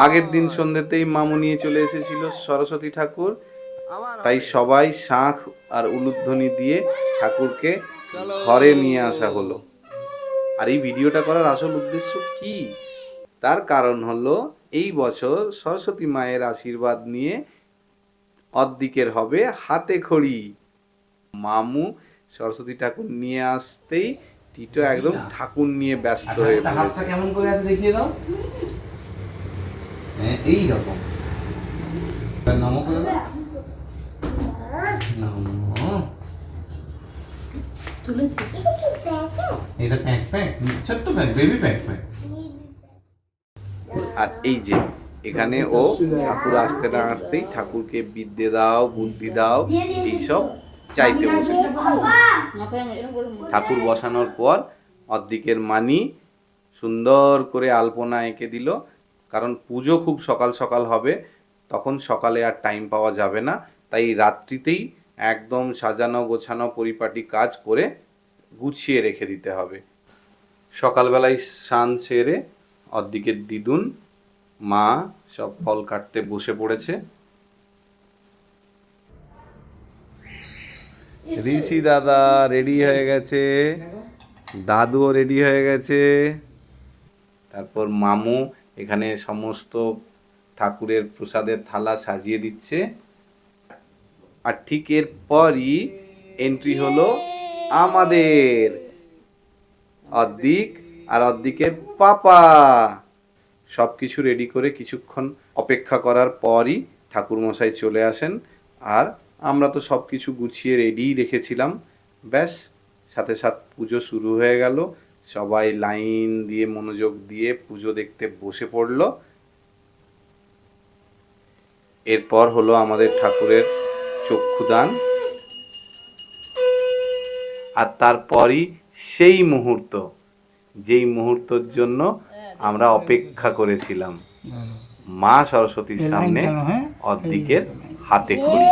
আগের দিন সন্ধ্যেতেই মামু নিয়ে চলে এসেছিল সরস্বতী ঠাকুর, তাই সবাই শাঁখ আর উলুধ্বনি দিয়ে ঠাকুরকে ঘরে নিয়ে আসা হলো। আর এই ভিডিওটা করার আসল উদ্দেশ্য কি, তার কারণ হলো এই বছর সরস্বতী মায়ের আশীর্বাদ নিয়ে অদ্দিকের হবে হাতে খড়ি। মামু সরস্বতী ঠাকুর নিয়ে আসতেই টিটো একদম ঠাকুর নিয়ে ব্যস্ত হয়ে পড়েছে। হাতটা কেমন করে আছে দেখিয়ে দাও। হ্যাঁ এই রকম নমো করে দাও। নমো তুলেছিস এটা প্যাক প্যাক, ছোট্ট প্যাক, বেবি প্যাক প্যাক। আর এই যে এখানে ও ঠাকুর আসতে না আসতেই ঠাকুরকে বিদ্যে দাও, বুদ্ধি দাও, এইসব চাইতে বসে। ঠাকুর বসানোর পর অর্ধেকের মানি সুন্দর করে আলপনা এঁকে দিল, কারণ পুজো খুব সকাল সকাল হবে, তখন সকালে আর টাইম পাওয়া যাবে না, তাই রাত্রিতেই একদম সাজানো গোছানো পরিপাটি কাজ করে গুছিয়ে রেখে দিতে হবে। সকালবেলায় স্নান সেরে অর্ধেকের দিদুন মা সব ফল কাটতে বসে পড়েছে। ঋষি দাদা রেডি হয়ে গেছে, দাদুও রেডি হয়ে গেছে, তারপর মামু এখানে সমস্ত ঠাকুরের প্রসাদের থালা সাজিয়ে দিচ্ছে। আর ঠিক এরপরই এন্ট্রি হলো আমাদের অর্ধেক আর অর্ধেকের পাপা। সব কিছু রেডি করে কিছুক্ষণ অপেক্ষা করার পরই ঠাকুরমশাই চলে আসেন। আর আমরা তো সব কিছু গুছিয়ে রেডিই রেখেছিলাম। ব্যাস, সাথে সাথে পুজো শুরু হয়ে গেল। সবাই লাইন দিয়ে মনোযোগ দিয়ে পুজো দেখতে বসে পড়ল। এরপর হলো আমাদের ঠাকুরের চক্ষুদান। আর তারপরই সেই মুহূর্ত, যেই মুহূর্তের জন্য আমরা অপেক্ষা করেছিলাম, মা সরস্বতীর সামনে অর্ধেকের হাতে খড়ি।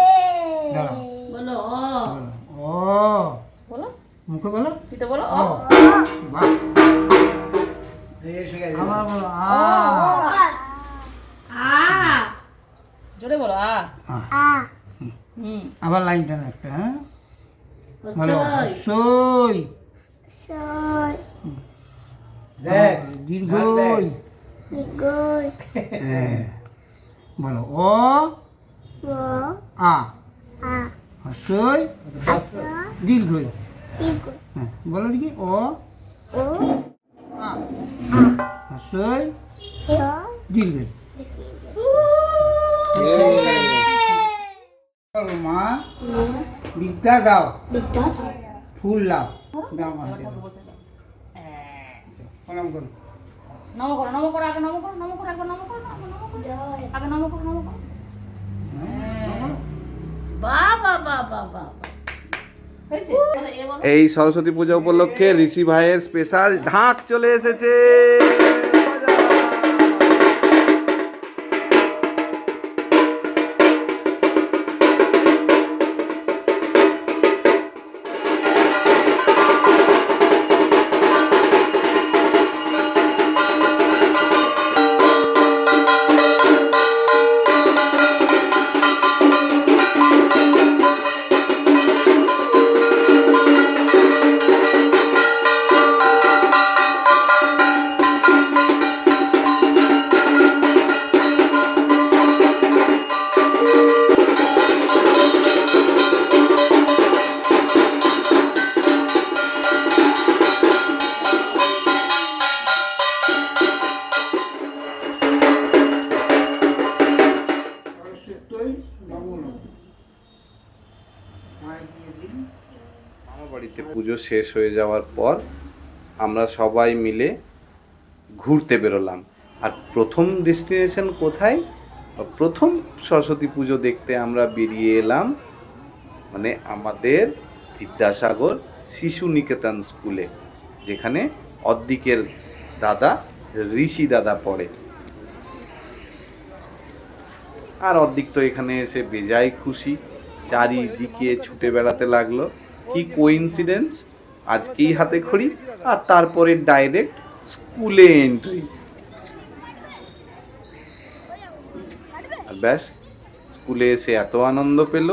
মুখে বলো, পিঠে বলো, ও বাহ, আবার বলো আ, আ জোরে বলো আ, আ আবার লাইন টানো একটা, হ্যাঁ বলো সই সই, দেখ দীর্ঘই দীর্ঘই, হ্যাঁ বলো ও ও আ আ সই দীর্ঘই, হ্যাঁ বলো দেখি ও ও আ সই দীর্ঘই। মা বিদ্যা দাও, ফুল লাও, দাও মা প্রণাম করো, নম করো, নম করো, আগে নম করো, নম করো, একবার নম করো, আগে নম করো, নম করো। বাবা বাবা বাবা, এই সরস্বতী পূজা উপলক্ষে ঋষি ভাইয়ের স্পেশাল ঢাক চলে এসেছে। আমার বাড়িতে পুজো শেষ হয়ে যাওয়ার পর আমরা সবাই মিলে ঘুরতে বেরোলাম। আর প্রথম ডেস্টিনেশন কোথায়, প্রথম সরস্বতী পুজো দেখতে আমরা বেরিয়ে এলাম মানে আমাদের বিদ্যাসাগর শিশু নিকেতন স্কুলে, যেখানে অর্ধেকের দাদা ঋষি দাদা পড়ে। আর অর্ধেক তো এখানে এসে বেজায় খুশি, চারিদিকে ছুটে বেড়াতে লাগলো। কি কোইন্সিডেন্স, আজকেই হাতে খড়ি আর তারপরে ডাইরেক্ট স্কুলে এন্ট্রি। ব্যাস, স্কুলে এসে এত আনন্দ পেল,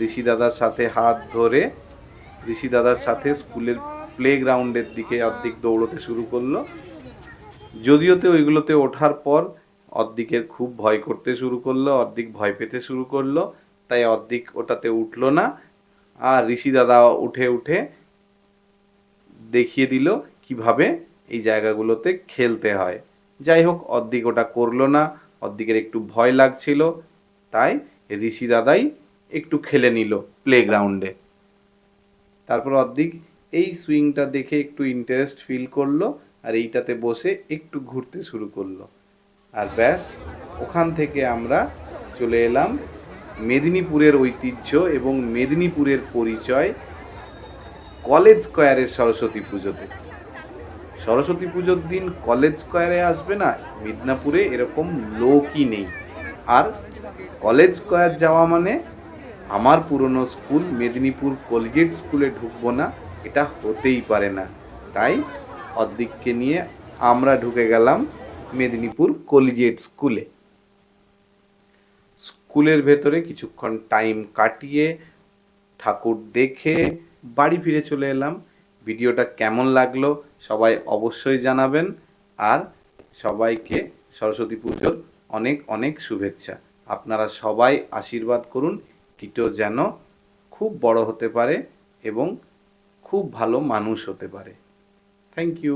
ঋষি দাদার সাথে হাত ধরে ঋষি দাদার সাথে স্কুলের প্লেগ্রাউন্ডের দিকে অর্ধেক দৌড়তে শুরু করলো। যদিওতে ওইগুলোতে ওঠার পর অর্ধেকের খুব ভয় করতে শুরু করলো, অর্ধেক ভয় পেতে শুরু করলো, তাই অর্ধেক ওটাতে উঠলো না। আর ঋষি দাদা উঠে উঠে দেখিয়ে দিল কিভাবে এই জায়গাগুলোতে খেলতে হয়। যাই হোক, অর্ধেক ওটা করলো না, অর্ধেকের একটু ভয় লাগছিল, তাই ঋষি দাদাই একটু খেলে নিল প্লেগ্রাউন্ডে। তারপর অর্ধেক এই সুইংটা দেখে একটু ইন্টারেস্ট ফিল করলো, আর এইটাতে বসে একটু ঘুরতে শুরু করলো। আর ব্যাস, ওখান থেকে আমরা চলে এলাম মেদিনীপুরের ঐতিহ্য এবং মেদিনীপুরের পরিচয় কলেজ স্কোয়ারের সরস্বতী পুজোতে। সরস্বতী পুজোর দিন কলেজ স্কোয়ারে আসবে না, মিদনাপুরে এরকম লোকই নেই। আর কলেজ স্কোয়ার যাওয়া মানে আমার পুরনো স্কুল মেদিনীপুর কলগেট স্কুলে ঢুকবো না, এটা হতেই পারে না। তাই অর্ধেককে নিয়ে আমরা ঢুকে গেলাম মেদিনীপুর কলগেট স্কুলে। স্কুলের ভেতরে কিছুক্ষণ টাইম কাটিয়ে ঠাকুর দেখে বাড়ি ফিরে চলে এলাম। ভিডিওটা কেমন লাগলো সবাই অবশ্যই জানাবেন, আর সবাইকে সরস্বতী পুজোর অনেক অনেক শুভেচ্ছা। আপনারা সবাই আশীর্বাদ করুন টিটো যেন খুব বড় হতে পারে এবং খুব ভালো মানুষ হতে পারে। Thank you.